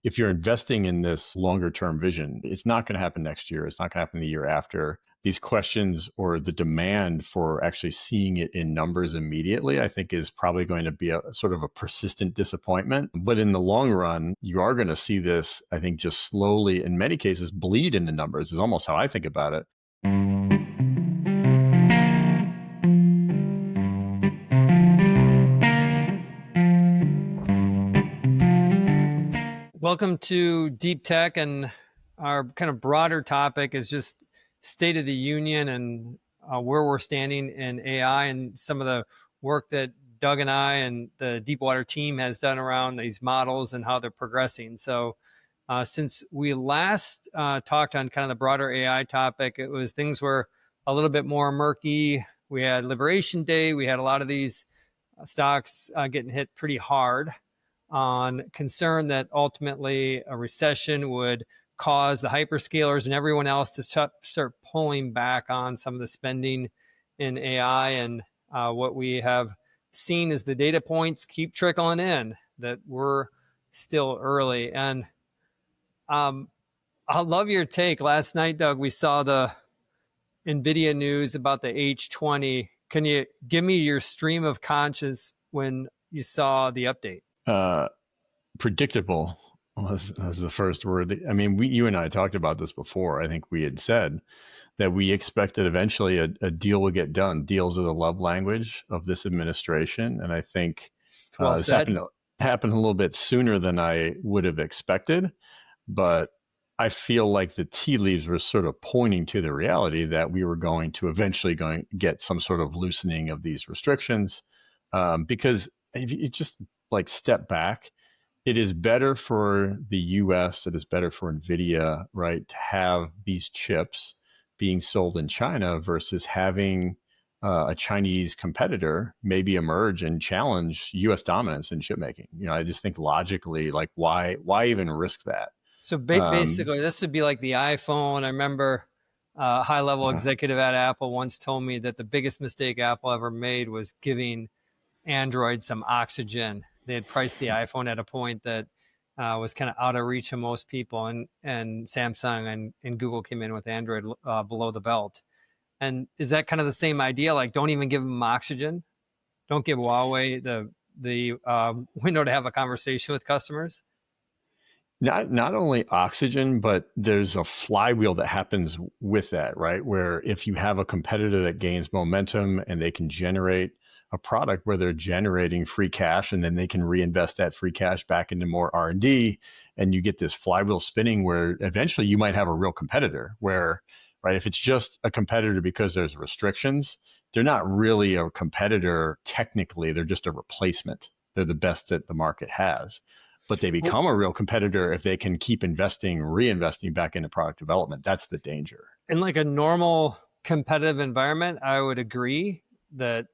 if you're investing in this longer term vision, it's not going to happen next year. It's not going to happen the year after. These questions or the demand for actually seeing it in numbers immediately, I think is probably going to be a sort of a persistent disappointment. But in the long run, you are going to see this, I think, just slowly, in many cases, bleed into numbers is almost how I think about it. Welcome to DeepTech, and our kind of broader topic is just state of the union and where we're standing in AI and some of the work that Doug and I and the Deepwater team has done around these models and how they're progressing. So since we last talked on kind of the broader AI topic, it was things were a little bit more murky. We had Liberation Day. We had a lot of these stocks getting hit pretty hard on concern that ultimately a recession would cause the hyperscalers and everyone else to start pulling back on some of the spending in AI. And what we have seen is the data points keep trickling in, that we're still early. And I love your take. Last night, Doug, we saw the Nvidia news about the H20. Can you give me your stream of conscience when you saw the update? Predictable was the first word. I mean, you and I talked about this before. I think we had said that we expected eventually a deal would get done. Deals are the love language of this administration. And I think this happened a little bit sooner than I would have expected. But I feel like the tea leaves were sort of pointing to the reality that we were going to eventually get some sort of loosening of these restrictions. Because if you just like step back, it is better for the US, it is better for Nvidia, right, to have these chips being sold in China versus having a Chinese competitor maybe emerge and challenge US dominance in chip making. I just think logically, like, why even risk that? So basically, this would be like the iPhone. I remember a high-level executive at Apple once told me that the biggest mistake Apple ever made was giving Android some oxygen. They had priced the iPhone at a point that was kind of out of reach of most people, and Samsung and Google came in with Android below the belt. And is that kind of the same idea? Like, don't even give them oxygen. Don't give Huawei the window to have a conversation with customers. Not only oxygen, but there's a flywheel that happens with that, right? Where if you have a competitor that gains momentum and they can generate a product where they're generating free cash, and then they can reinvest that free cash back into more R&D, and you get this flywheel spinning where eventually you might have a real competitor where, right, if it's just a competitor because there's restrictions, they're not really a competitor technically, they're just a replacement. They're the best that the market has. But they become a real competitor if they can keep reinvesting back into product development. That's the danger. In like a normal competitive environment, I would agree that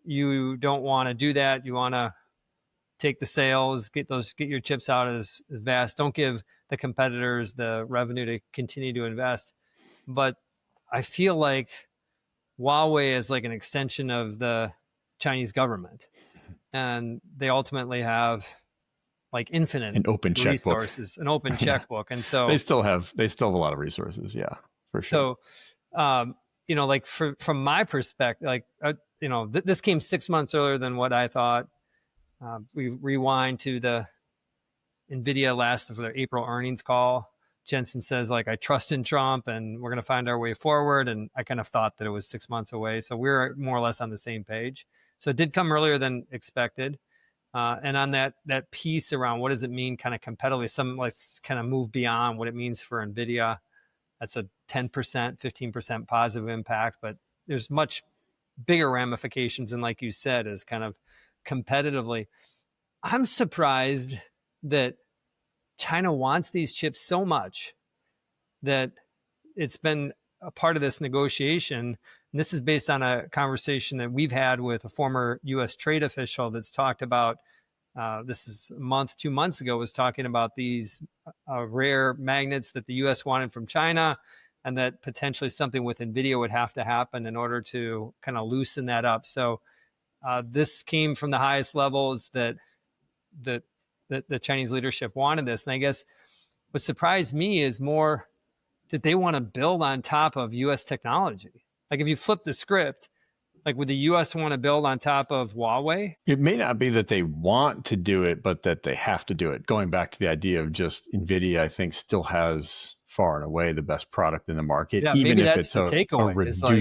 you don't want to do that. You want to take the sales, get your chips out as fast. Don't give the competitors the revenue to continue to invest. But I feel like Huawei is like an extension of the Chinese government, and they ultimately have like infinite an open resources, an open checkbook. And so they still have a lot of resources. Yeah, for sure. So, like from my perspective, like, this came 6 months earlier than what I thought. We rewind to the Nvidia last of their April earnings call. Jensen says, like, I trust in Trump and we're going to find our way forward. And I kind of thought that it was 6 months away. So we're more or less on the same page. So it did come earlier than expected. And on that piece around what does it mean kind of competitively, let's kind of move beyond what it means for NVIDIA. That's a 10%, 15% positive impact, but there's much bigger ramifications. And like you said, is kind of competitively. I'm surprised that China wants these chips so much that it's been a part of this negotiation. And this is based on a conversation that we've had with a former U.S. trade official that's talked about, this is 2 months ago, was talking about these rare magnets that the U.S. wanted from China, and that potentially something with NVIDIA would have to happen in order to kind of loosen that up. So this came from the highest levels that the Chinese leadership wanted this. And I guess what surprised me is more that they want to build on top of U.S. technology. Like if you flip the script, like would the U.S. want to build on top of Huawei? It may not be that they want to do it, but that they have to do it. Going back to the idea of just Nvidia, I think still has far and away the best product in the market, Yeah, even maybe if that's it's the a takeaway. Is like,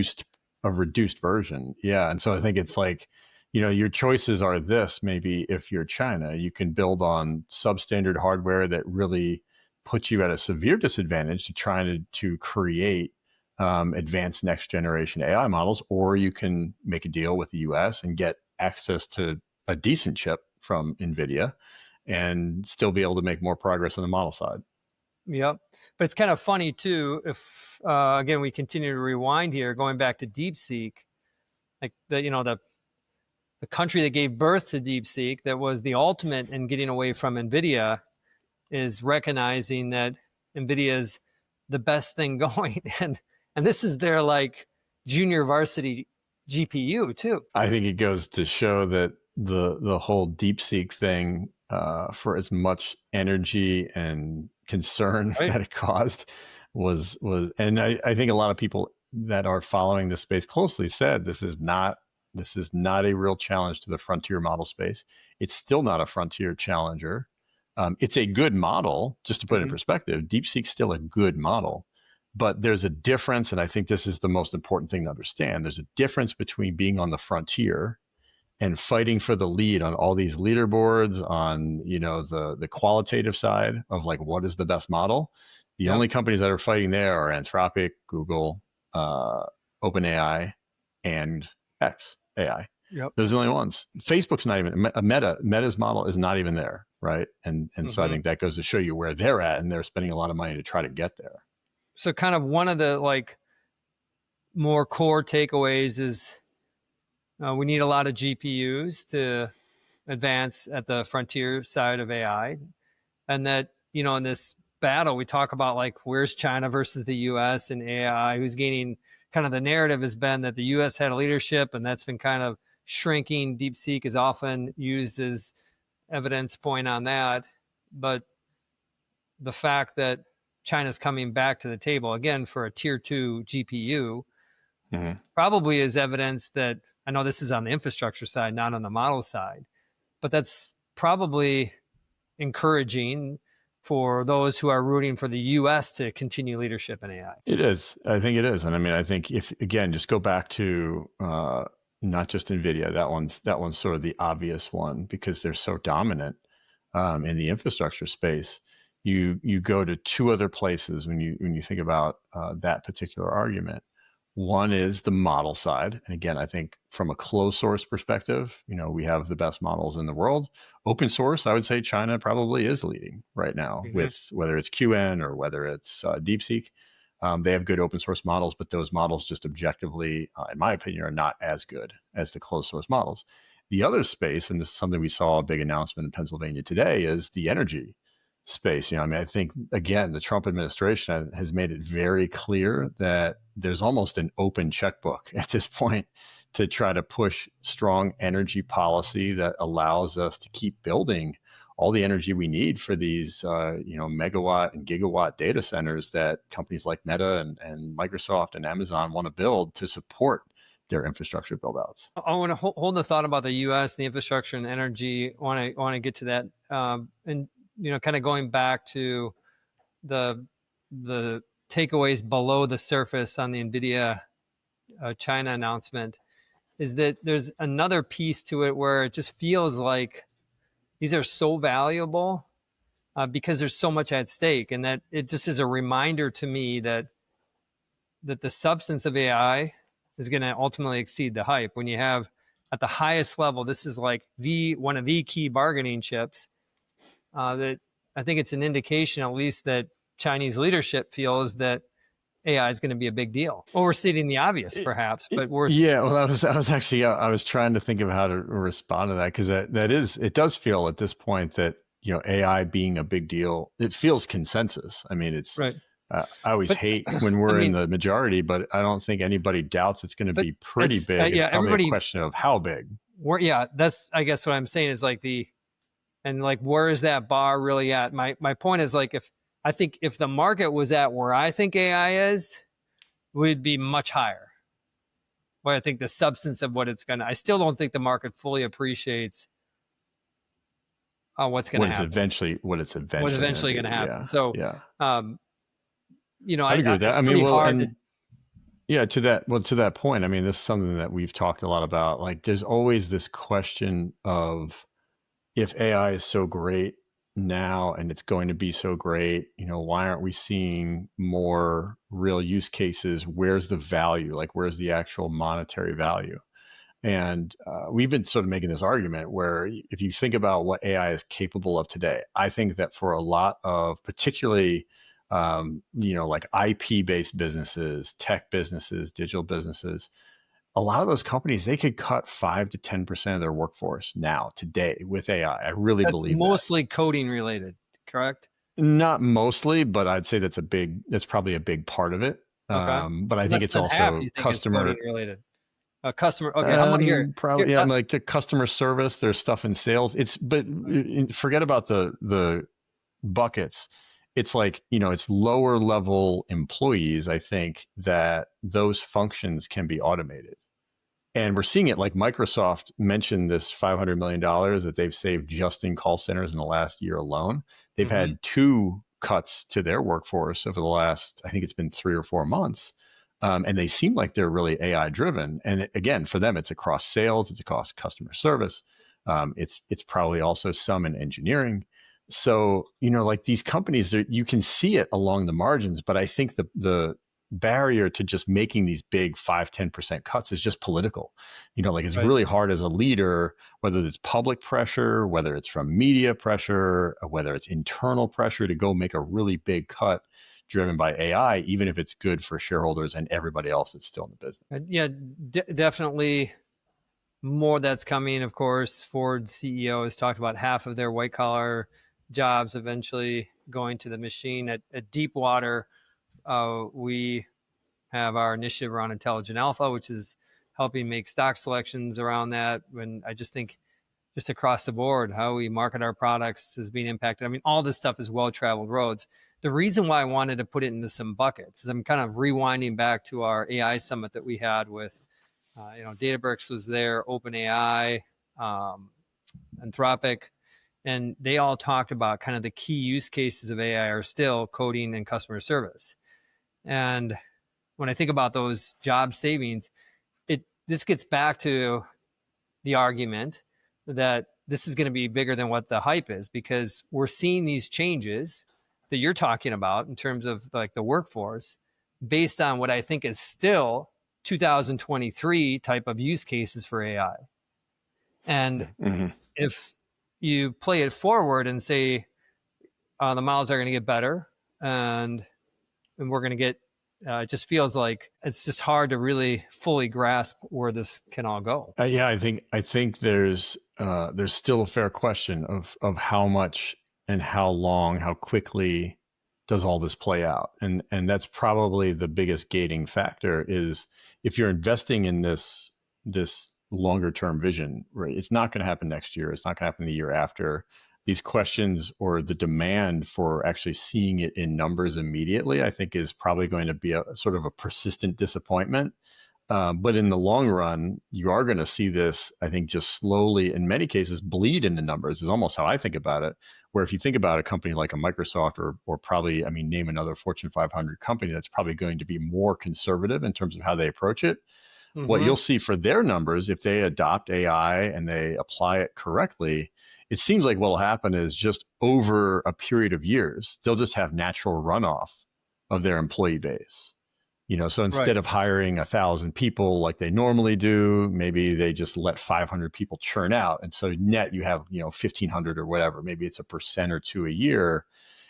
reduced version. Yeah. And so I think it's like, your choices are this. Maybe if you're China, you can build on substandard hardware that really puts you at a severe disadvantage to try to create advanced next generation AI models, or you can make a deal with the US and get access to a decent chip from Nvidia and still be able to make more progress on the model side. yep. But it's kind of funny too. If again we continue to rewind here, going back to DeepSeek, like the country that gave birth to DeepSeek, that was the ultimate in getting away from Nvidia, is recognizing that Nvidia is the best thing going, and this is their like junior varsity GPU too. I think it goes to show that the whole DeepSeek thing, for as much energy and concern Right. that it caused, and I think a lot of people that are following this space closely said this is not a real challenge to the frontier model space. It's still not a frontier challenger. It's a good model, just to put it in Mm-hmm. perspective. DeepSeek's still a good model, but there's a difference, and I think this is the most important thing to understand. There's a difference between being on the frontier and fighting for the lead on all these leaderboards on the qualitative side of like what is the best model. The Yep. only companies that are fighting there are Anthropic, Google, OpenAI, and xAI. Yep. Those are the only ones. Facebook's not even Meta's model is not even there, right? And so I Mm-hmm. think that goes to show you where they're at, and they're spending a lot of money to try to get there. So kind of one of the like more core takeaways is we need a lot of GPUs to advance at the frontier side of AI, and that in this battle we talk about like where's China versus the US and AI, who's gaining. Kind of the narrative has been that the US had a leadership, and that's been kind of shrinking. DeepSeek is often used as evidence point on that, but the fact that China's coming back to the table again for a tier 2 GPU Mm-hmm. probably is evidence that, I know this is on the infrastructure side, not on the model side, but that's probably encouraging for those who are rooting for the US to continue leadership in AI. It is. I think it is. And I mean, I think if again, just go back to not just Nvidia. That one's sort of the obvious one because they're so dominant in the infrastructure space. You go to two other places when you think about that particular argument. One is the model side. And again, I think from a closed source perspective, we have the best models in the world. Open source, I would say China probably is leading right now Mm-hmm. with whether it's QN or whether it's DeepSeek. They have good open source models, but those models just objectively, in my opinion, are not as good as the closed source models. The other space, and this is something we saw a big announcement in Pennsylvania today, is the energy space. I mean, I think again, the Trump administration has made it very clear that there's almost an open checkbook at this point to try to push strong energy policy that allows us to keep building all the energy we need for these, megawatt and gigawatt data centers that companies like Meta and Microsoft and Amazon want to build to support their infrastructure buildouts. I want to hold the thought about the U.S., the infrastructure and energy. I want to get to that, and kind of going back to the takeaways below the surface on the Nvidia China announcement, is that there's another piece to it where it just feels like these are so valuable because there's so much at stake, and that it just is a reminder to me that the substance of AI is going to ultimately exceed the hype. When you have at the highest level, this is like one of the key bargaining chips. That I think it's an indication, at least, that Chinese leadership feels that AI is going to be a big deal. Overstating the obvious, perhaps, but worth. Yeah, well, I was trying to think of how to respond to that because it does feel at this point that AI being a big deal, it feels consensus. I mean, it's Right. I always But hate when we're I in mean, the majority, but I don't think anybody doubts it's going to but be pretty that's big. It's yeah, probably a everybody. question of how big. Yeah, that's I guess what I'm saying is like the And like, where is that bar really at? My point is like, if the market was at where I think AI is, would be much higher. But I think the substance of what it's gonna, I still don't think the market fully appreciates what's gonna happen, what it's what's eventually going to eventually gonna be. happen. Yeah, So, yeah, um, I'd agree with that. it's I mean, really well, hard to. and yeah, to that point, I mean, this is something that we've talked a lot about. Like, there's always this question of, if AI is so great now and it's going to be so great, why aren't we seeing more real use cases? Where's the value? Like, where's the actual monetary value? And we've been sort of making this argument where, if you think about what AI is capable of today, I think that for a lot of particularly, like IP based businesses, tech businesses, digital businesses, a lot of those companies, they could cut 5 to 10% of their workforce now, today, with AI. I really That's believe that. mostly coding related, correct? Not mostly, but I'd say that's probably a big part of it. Okay, But I think less it's than half. also You think is coding customer. related? Customer. Okay, how about here? Here, Probably, yeah. Like the customer service, there's stuff in sales. But forget about the buckets. It's like, it's lower level employees. I think that those functions can be automated. And we're seeing it, like Microsoft mentioned this $500 million that they've saved just in call centers in the last year alone. They've mm-hmm. had two cuts to their workforce over the last, I think it's been 3 or 4 months. And they seem like they're really AI driven. And again, for them, it's across sales, it's across customer service. It's probably also some in engineering. So, like these companies, you can see it along the margins, but I think the barrier to just making these big 5-10% cuts is just political. Like, it's Right. really hard as a leader, whether it's public pressure, whether it's from media pressure, or whether it's internal pressure, to go make a really big cut driven by AI, even if it's good for shareholders and everybody else that's still in the business. Yeah, definitely more that's coming. Of course, Ford CEO has talked about half of their white collar jobs eventually going to the machine. At Deepwater, we have our initiative around Intelligent Alpha, which is helping make stock selections around that. When I just think, just across the board, how we market our products is being impacted. I mean, all this stuff is well traveled roads. The reason why I wanted to put it into some buckets is I'm kind of rewinding back to our AI summit that we had with, Databricks was there, OpenAI, um, Anthropic, and they all talked about kind of the key use cases of AI are still coding and customer service. And when I think about those job savings, this gets back to the argument that this is going to be bigger than what the hype is, because we're seeing these changes that you're talking about in terms of like the workforce based on what I think is still 2023 type of use cases for AI. And Mm-hmm. if you play it forward and say the models are going to get better, and we're going to get, it just feels like it's just hard to really fully grasp where this can all go. Yeah, I think there's still a fair question of how much and how long, how quickly does all this play out, and that's probably the biggest gating factor. Is, if you're investing in this longer term vision, right? It's not going to happen next year. It's not going to happen the year after. These questions, or the demand for actually seeing it in numbers immediately, I think is probably going to be a sort of a persistent disappointment. But in the long run, you are going to see this, I think, just slowly, in many cases, bleed into numbers, is almost how I think about it. Where, if you think about a company like a Microsoft, or probably, I mean, name another Fortune 500 company that's probably going to be more conservative in terms of how they approach it. What Mm-hmm. you'll see for their numbers, if they adopt AI and they apply it correctly, it seems like what will happen is, just over a period of years, they'll just have natural runoff of their employee base. So Right. instead of hiring 1,000 people like they normally do, maybe they just let 500 people churn out. And so net, you have, 1,500 or whatever. Maybe it's a percent or two a year.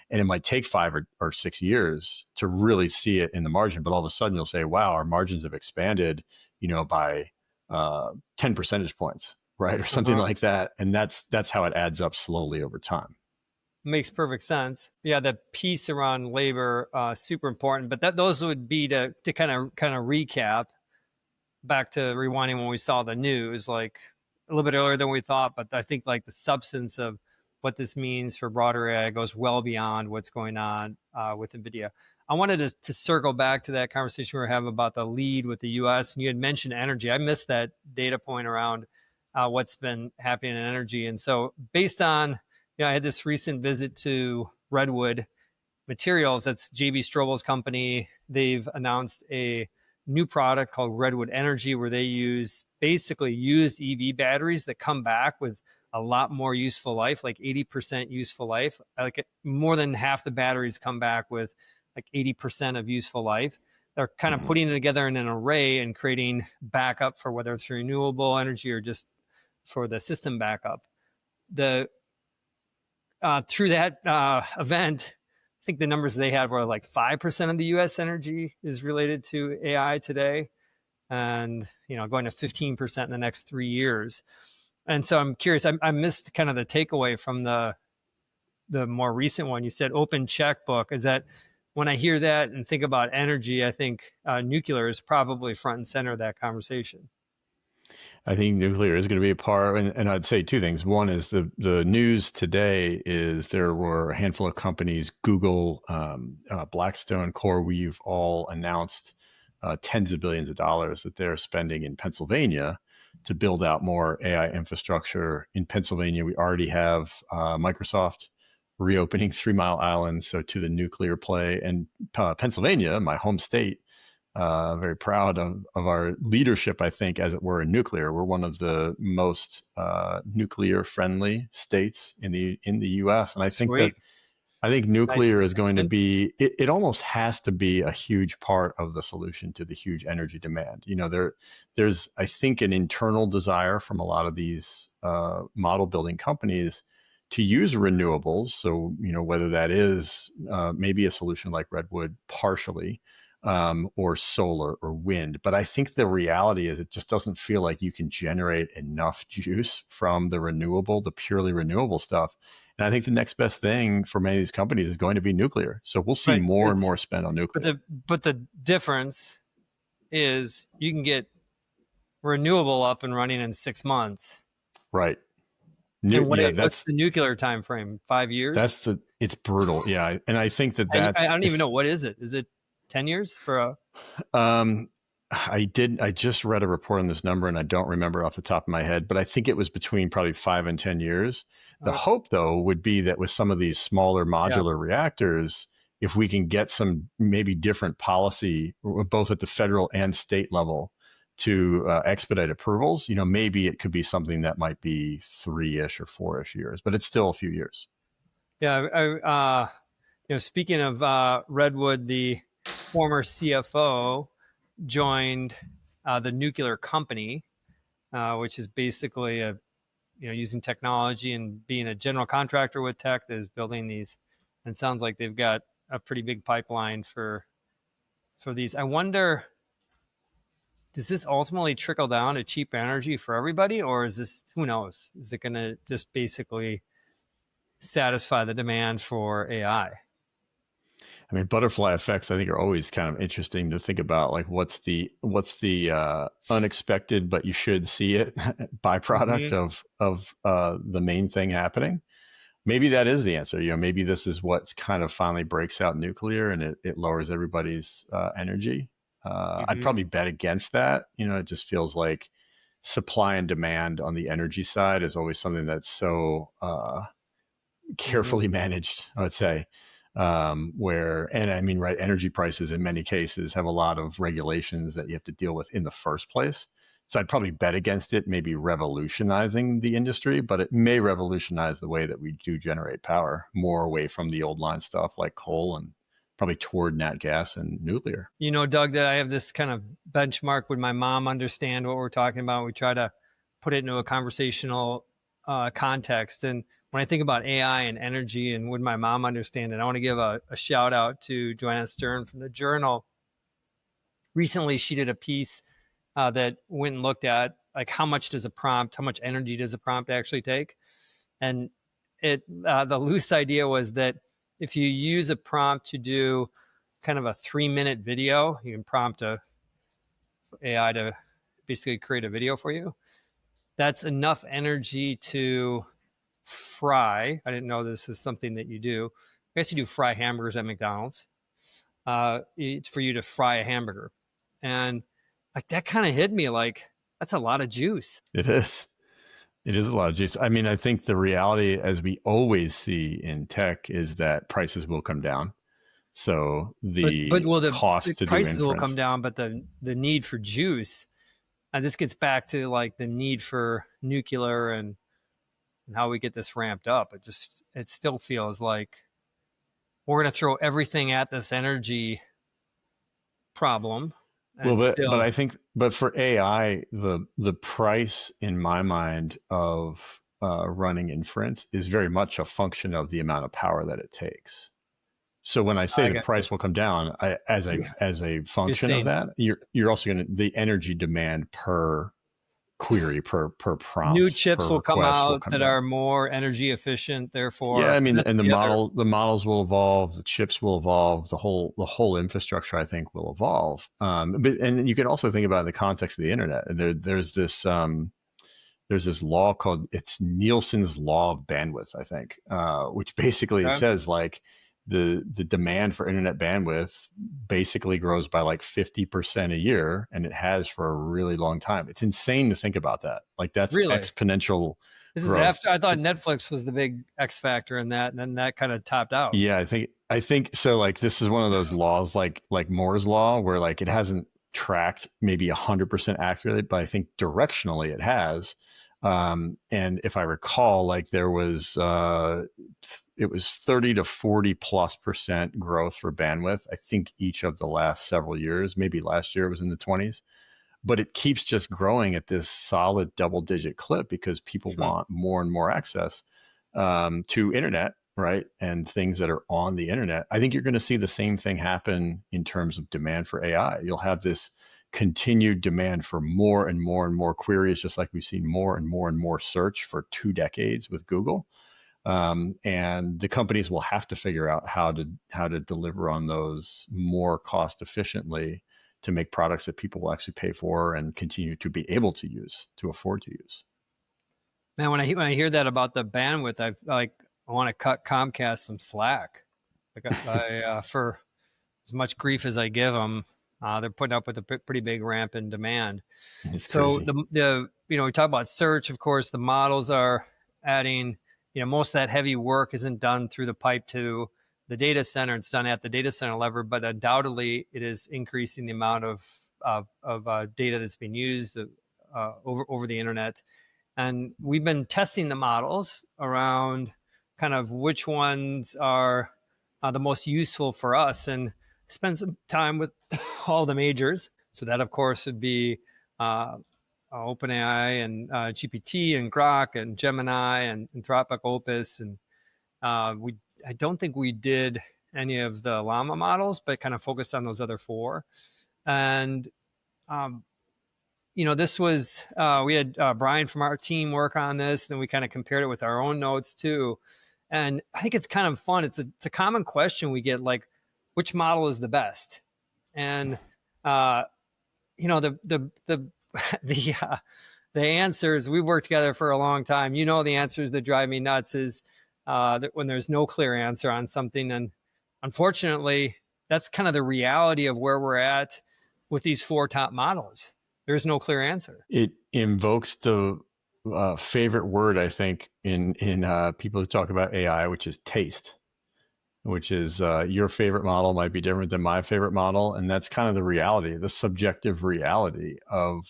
And it might take 5 or 6 years to really see it in the margin. But all of a sudden you'll say, wow, our margins have expanded, by 10 percentage points, right? Or something Uh-huh. like that. And that's how it adds up slowly over time. Makes perfect sense. Yeah, the piece around labor, super important. But those would be to kind of recap back to rewinding when we saw the news, like a little bit earlier than we thought. But I think like the substance of what this means for broader AI goes well beyond what's going on with Nvidia. I wanted to circle back to that conversation we were having about the lead with the U.S. And you had mentioned energy. I missed that data point around what's been happening in energy. And so, based on, I had this recent visit to Redwood Materials. That's JB Strobel's company. They've announced a new product called Redwood Energy, where they use basically used EV batteries that come back with a lot more useful life, like 80% useful life. Like more than half the batteries come back with like 80% of useful life. They're kind of Mhm. putting it together in an array and creating backup for whether it's renewable energy or just for the system backup. The Through that event, I think the numbers they had were like 5% of the U.S. energy is related to AI today, and going to 15% in the next 3 years. And so I'm curious. I missed kind of the takeaway from the more recent one. You said open checkbook. Is that, when I hear that and think about energy, I think nuclear is probably front and center of that conversation. I think nuclear is going to be a part, and I'd say two things. One is the news today is there were a handful of companies, Google, Blackstone, CoreWeave, all announced tens of billions of dollars that they're spending in Pennsylvania to build out more AI infrastructure. In Pennsylvania, we already have Microsoft reopening 3 Mile Island, so to the nuclear play. And Pennsylvania, my home state, very proud of our leadership, I think, as it were, in nuclear. We're one of the most nuclear friendly states in the U.S. And Sweet. I think Nice nuclear is going to extension. be, it almost has to be a huge part of the solution to the huge energy demand. There's, I think, an internal desire from a lot of these model building companies to use renewables. So, whether that is maybe a solution like Redwood partially, or solar or wind. But I think the reality is it just doesn't feel like you can generate enough juice from the purely renewable stuff. And I think the next best thing for many of these companies is going to be nuclear. So we'll see Right. more and It's more spent on but nuclear. the difference is you can get renewable up and running in 6 months. Right. And Yeah, what's the nuclear time frame? 5 years? it's brutal. Yeah. And I think I that's, don't even if, know, what is it? Is it 10 years for a? Um, I just read a report on this number and I don't remember off the top of my head, but I think it was between probably 5 and 10 years. The Okay. hope, though, would be that with some of these smaller Yeah. modular reactors, if we can get some maybe different policy, both at the federal and state level, to expedite approvals, maybe it could be something that might be 3-ish or 4-ish years, but it's still a few years. Yeah. Speaking of Redwood, the former CFO joined the nuclear company, which is basically using technology and being a general contractor with tech that is building these. And it sounds like they've got a pretty big pipeline for these. I wonder, does this ultimately trickle down to cheap energy for everybody, or is this, who knows? Is it going to just basically satisfy the demand for AI? I mean, butterfly effects, I think, are always kind of interesting to think about. Like, what's the unexpected, but you should see it byproduct Mm-hmm. of the main thing happening. Maybe that is the answer. Maybe this is what kind of finally breaks out nuclear and it lowers everybody's energy. I'd Mm-hmm. probably bet against that. It just feels like supply and demand on the energy side is always something that's so Mm-hmm. carefully managed, I would say. And I mean, right, energy prices in many cases have a lot of regulations that you have to deal with in the first place. So I'd probably bet against it, maybe revolutionizing the industry, but it may revolutionize the way that we do generate power more away from the old line stuff like coal and probably toward nat gas and nuclear. Doug, that I have this kind of benchmark. Would my mom understand what we're talking about? We try to put it into a conversational context. And when I think about AI and energy and would my mom understand it, I want to give a shout out to Joanna Stern from the Journal. Recently, she did a piece that went and looked at like how much energy does a prompt actually take? And the loose idea was that if you use a prompt to do kind of a 3-minute video, you can prompt a AI to basically create a video for you. That's enough energy to fry. I didn't know this was something that you do. I guess you do fry hamburgers at McDonald's. It's for you to fry a hamburger, and like that kind of hit me like that's a lot of juice. It is. It is a lot of juice. I mean, I think the reality, as we always see in tech, is that prices will come down. So But the well, the cost to do prices will come inference, down, but the need for juice, and this gets back to like the need for nuclear and how we get this ramped up. It still feels like we're going to throw everything at this energy problem, well, and but still I think, but for AI, the price in my mind of running inference is very much a function of the amount of power that it takes. So when I say I the got you. price will come down, as a You're function of saying that, you're also going to the energy demand per query per new prompt per chips will come request will out come that down. are more energy efficient. Yeah, Therefore, I 'cause mean, that's and the other the models will evolve, the chips will evolve, the whole infrastructure I think will evolve. But and you can also think about it in the context of the internet. There's this law called it's Nielsen's law of bandwidth, I think, which basically okay? says like the demand for internet bandwidth basically grows by like 50% a year, and it has for a really long time. It's insane to think about that. Like that's Really. exponential This is growth. after I thought Netflix was the big X factor in that, and then that kind of topped out. Yeah, I think so. Like this is one of those laws, like Moore's law, where like it hasn't tracked maybe 100% accurately, but I think directionally it has. And if I recall, like there was it was 30 to 40+% growth for bandwidth. I think each of the last several years, maybe last year it was in the 20s, but it keeps just growing at this solid double-digit clip because people Hmm. want more and more access to internet, right? And things that are on the internet. I think you're going to see the same thing happen in terms of demand for AI. You'll have this continued demand for more and more and more queries, just like we've seen more and more and more search for 2 decades with Google. And the companies will have to figure out how to deliver on those more cost efficiently to make products that people will actually pay for and continue to be able to use, to afford to use. Man, when I hear that about the bandwidth, I want to cut Comcast some slack. Like for as much grief as I give them, they're putting up with a pretty big ramp in demand. It's So crazy. we talk about search. Of course, the models are adding. Most of that heavy work isn't done through the pipe to the data center. It's done at the data center level, but undoubtedly, it is increasing the amount of data that's being used over the internet. And we've been testing the models around kind of which ones are the most useful for us, and spend some time with all the majors. So that, of course, would be uh, OpenAI and GPT and Grok and Gemini and Anthropic Opus. And we I don't think we did any of the Llama models, but kind of focused on those other four. And um, this was we had Brian from our team work on this, and then we kind of compared it with our own notes too. And I think it's kind of fun. It's a common question we get, like, which model is the best? And uh, the the the answers, we've worked together for a long time. The answers that drive me nuts is that when there's no clear answer on something, and unfortunately, that's kind of the reality of where we're at with these four top models. There's no clear answer. It invokes the favorite word I think in people who talk about AI, which is taste. Which is your favorite model might be different than my favorite model, and that's kind of the reality, the subjective reality of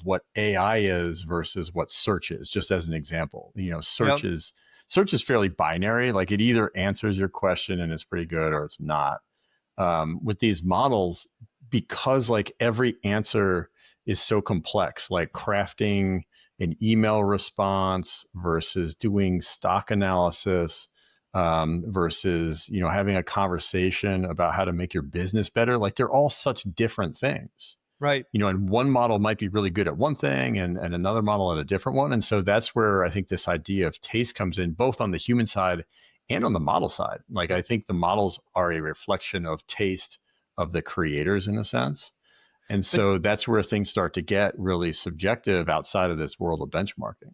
what AI is versus what search is. Just as an example, Yep. search is fairly binary. Like it either answers your question and it's pretty good, or it's not. With these models, because like every answer is so complex, like crafting an email response versus doing stock analysis, versus having a conversation about how to make your business better, like they're all such different things. Right. And one model might be really good at one thing, and another model at a different one. And so that's where I think this idea of taste comes in, both on the human side and on the model side. Like I think the models are a reflection of taste of the creators in a sense. And But so that's where things start to get really subjective outside of this world of benchmarking.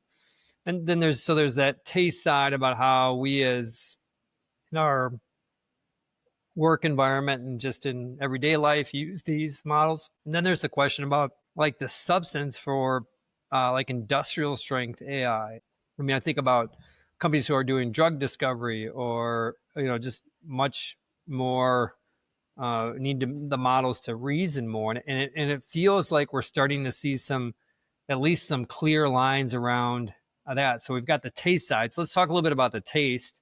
And then there's that taste side about how we as in our work environment and just in everyday life use these models. And then there's the question about like the substance for like industrial strength AI. I mean, I think about companies who are doing drug discovery or just much more need the models to reason more, and it feels like we're starting to see at least some clear lines around that. So we've got the taste side. So let's talk a little bit about the taste,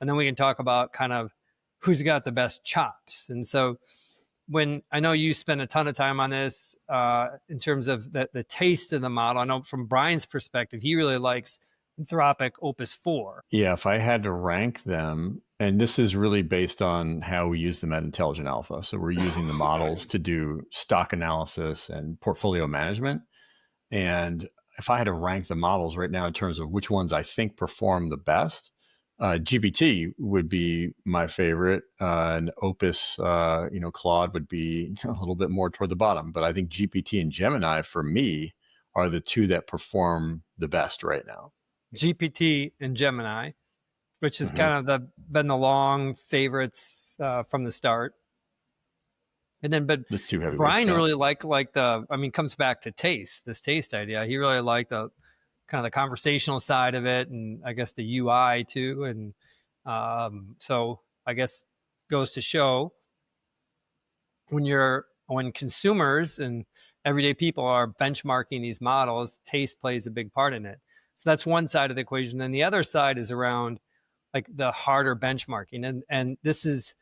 and then we can talk about kind of who's got the best chops. And so when I know you spend a ton of time on this in terms of the taste of the model, I know from Brian's perspective, he really likes Anthropic Opus 4. Yeah, if I had to rank them, and this is really based on how we use them at Intelligent Alpha. So we're using the models to do stock analysis and portfolio management. And if I had to rank the models right now in terms of which ones I think perform the best, GPT would be my favorite, and Opus, Claude would be a little bit more toward the bottom. But I think GPT and Gemini, for me, are the two that perform the best right now. GPT and Gemini, which is Mm-hmm. kind of been the long favorites from the start. And then, but The two heavyweights, Brian yeah. really liked comes back to taste, this taste idea. He really liked the kind of the conversational side of it, and I guess the UI too. And so I guess goes to show when consumers and everyday people are benchmarking these models, taste plays a big part in it. So that's one side of the equation. Then the other side is around like the harder benchmarking, and this is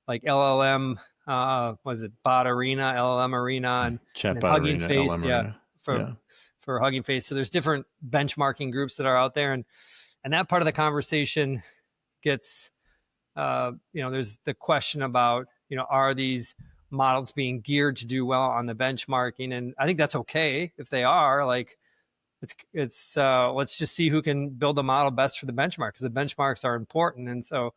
like LLM, was it Bot Arena, LLM Arena, and then Chatbot Hugging Arena, Face, LM yeah, Arena. for Yeah. for Hugging Face. So there's different benchmarking groups that are out there, and that part of the conversation gets, there's the question about, are these models being geared to do well on the benchmarking? And I think that's okay if they are. Like, it's let's just see who can build the model best for the benchmark, because the benchmarks are important. And so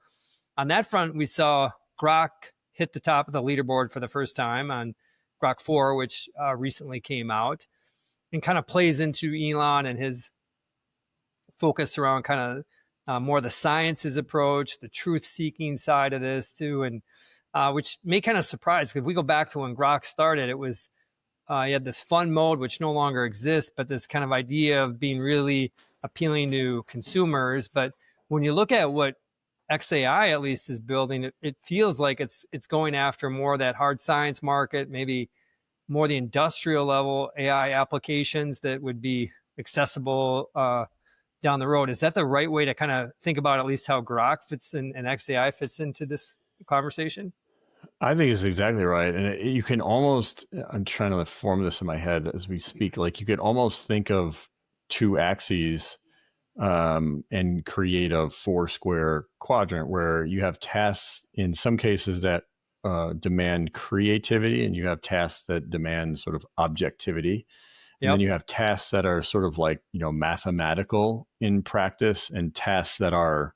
on that front, we saw Grok hit the top of the leaderboard for the first time on Grok 4, which recently came out, and kind of plays into Elon and his focus around kind of more the sciences approach, the truth seeking side of this too, and which may kind of surprise, because if we go back to when Grok started, it was you had this fun mode which no longer exists, but this kind of idea of being really appealing to consumers. But when you look at what XAI at least is building, it feels like it's going after more of that hard science market, maybe more the industrial level AI applications that would be accessible down the road. Is that the right way to kind of think about at least how Grok fits in and XAI fits into this conversation? I think it's exactly right. And you can almost, I'm trying to form this in my head as we speak, like you could almost think of two axes, and create a four square quadrant where you have tasks in some cases that demand creativity, and you have tasks that demand sort of objectivity. And then Yep. you have tasks that are sort of like, mathematical in practice, and tasks that are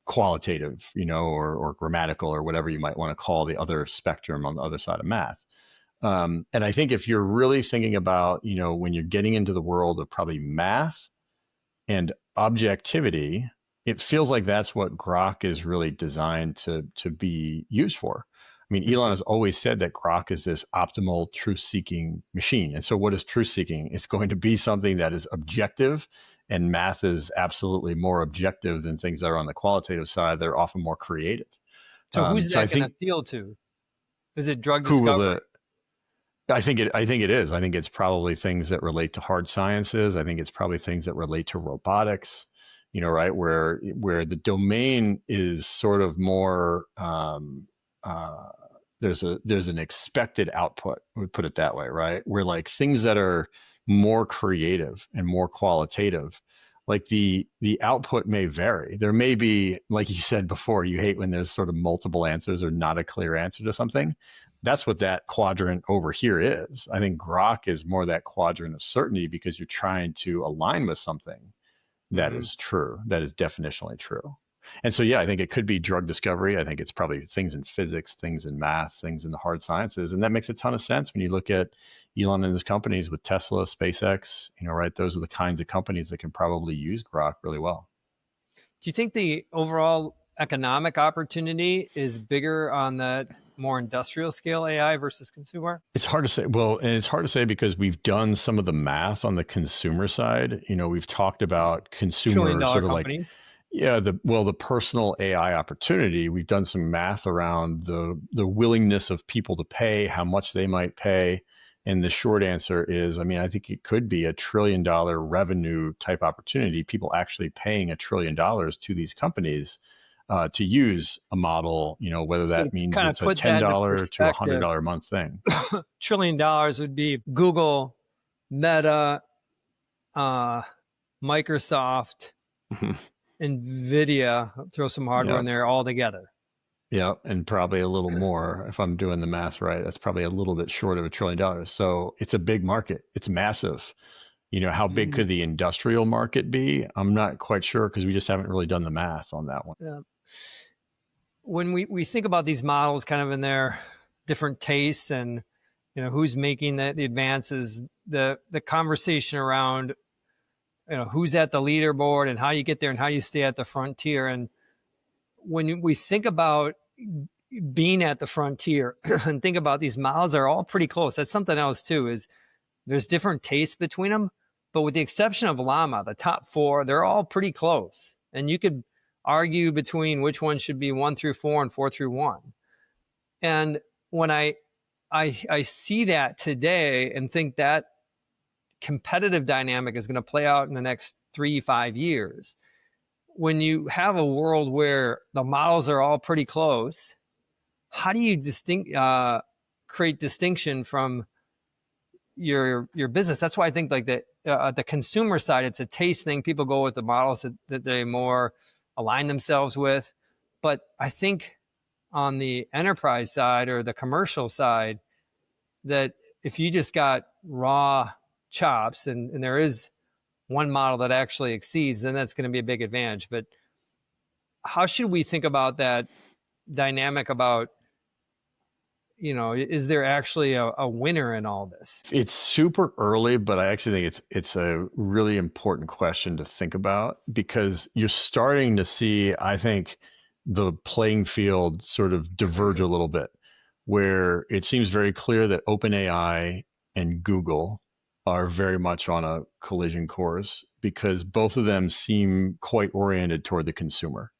qualitative, or grammatical, or whatever you might want to call the other spectrum on the other side of math. And I think if you're really thinking about, when you're getting into the world of probably math and objectivity, it feels like that's what Grok is really designed to be used for. I mean, Elon Mm-hmm. has always said that Grok is this optimal truth-seeking machine. And so what is truth-seeking? It's going to be something that is objective, and math is absolutely more objective than things that are on the qualitative side. They're often more creative. So who's So I that going to think appeal to? Is it drug who will discovery? the I think it is. I think it's probably things that relate to hard sciences. I think it's probably things that relate to robotics, right? Where the domain is sort of more, uh, there's an expected output, we put it that way, right? Where like things that are more creative and more qualitative, like the output may vary. There may be, like you said before, you hate when there's sort of multiple answers or not a clear answer to something. That's what that quadrant over here is. I think Grok is more that quadrant of certainty, because you're trying to align with something that Mm-hmm. is true, that is definitionally true. And so, yeah, I think it could be drug discovery. I think it's probably things in physics, things in math, things in the hard sciences. And that makes a ton of sense when you look at Elon and his companies with Tesla, SpaceX, right? Those are the kinds of companies that can probably use Grok really well. Do you think the overall economic opportunity is bigger on that more industrial scale AI versus consumer? It's hard to say. Well, and it's hard to say because we've done some of the math on the consumer side. We've talked about Trillion consumer dollar sort of like, companies. yeah, the personal AI opportunity. We've done some math around the willingness of people to pay, how much they might pay. And the short answer is, I mean, I think it could be $1 trillion revenue type opportunity, people actually paying $1 trillion to these companies to use a model, whether So to that means kind of it's a put that into $10 to a perspective, $100 a month thing. trillion dollars would be Google, Meta, uh, Microsoft, Nvidia, throw some hardware Yeah. in there all together. Yeah, and probably a little more if I'm doing the math right. That's probably a little bit short of $1 trillion. So it's a big market. It's massive. How big Mm, could the industrial market be? I'm not quite sure because we just haven't really done the math on that one. yeah. When we think about these models kind of in their different tastes and who's making the advances, the conversation around who's at the leaderboard and how you get there and how you stay at the frontier. And when we think about being at the frontier and think about these models are all pretty close. That's something else too, is there's different tastes between them, but with the exception of Llama, the top four, they're all pretty close. And you could argue between which one should be 1 through 4 and 4 through 1. And when I see that today and think that competitive dynamic is going to play out in the next 3 5 years, when you have a world where the models are all pretty close, how do you create distinction from your business? That's why I think like the consumer side, it's a taste thing. People go with the models that they more align themselves with. But I think on the enterprise side or the commercial side, that if you just got raw chops and there is one model that actually exceeds, then that's going to be a big advantage. But how should we think about that dynamic about, is there actually a winner in all this? It's super early, but I actually think it's a really important question to think about because you're starting to see, I think, the playing field sort of diverge a little bit, where it seems very clear that OpenAI and Google are very much on a collision course because both of them seem quite oriented toward the consumer.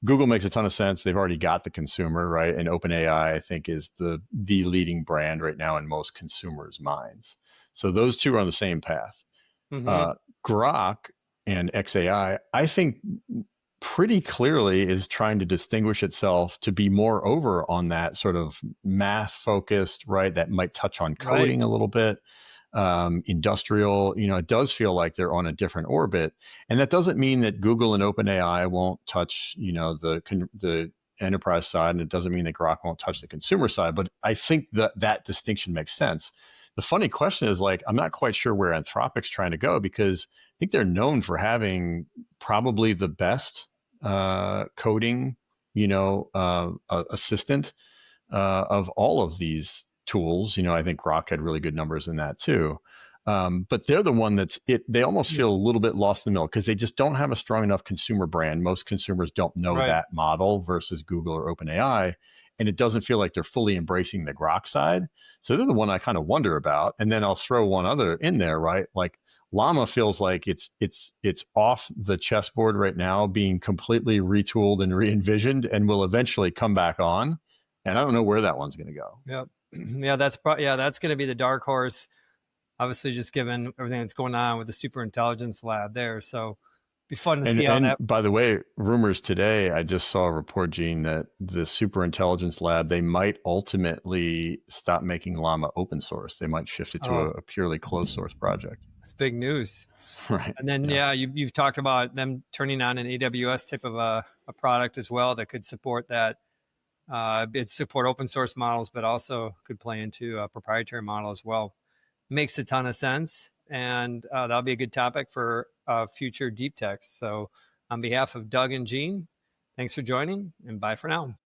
Google makes a ton of sense. They've already got the consumer, right? And OpenAI, I think, is the leading brand right now in most consumers' minds. So those two are on the same path. Mm-hmm. Uh, Grok and XAI, I think, pretty clearly is trying to distinguish itself to be more over on that sort of math focused, right? That might touch on Right. coding a little bit, industrial. It does feel like they're on a different orbit, and that doesn't mean that Google and OpenAI won't touch, the enterprise side, and it doesn't mean that Grok won't touch the consumer side. But I think that distinction makes sense. The funny question is, like, I'm not quite sure where Anthropic's trying to go because I think they're known for having probably the best coding, assistant of all of these tools. I think Grok had really good numbers in that too. But they're the one they almost feel a little bit lost in the middle because they just don't have a strong enough consumer brand. Most consumers don't know Right. that model versus Google or OpenAI. And it doesn't feel like they're fully embracing the Grok side. So they're the one I kind of wonder about. And then I'll throw one other in there, right? Like Llama feels like it's off the chessboard right now, being completely retooled and re-envisioned, and will eventually come back on. And I don't know where that one's going to go. Yep. Yeah, that's going to be the dark horse. Obviously, just given everything that's going on with the super intelligence lab there, so be fun to And see how and that. by the way, rumors today, I just saw a report, Gene, that the superintelligence lab, they might ultimately stop making Llama open source. They might shift it to Oh, a purely closed source project. it's big news. Right. And then Yeah. yeah, you've talked about them turning on an AWS type of a product as well that could support that. It support open source models, but also could play into a proprietary model as well. Makes a ton of sense, and that'll be a good topic for future deep techs. So, on behalf of Doug and Gene, Thanks for joining, and bye for now.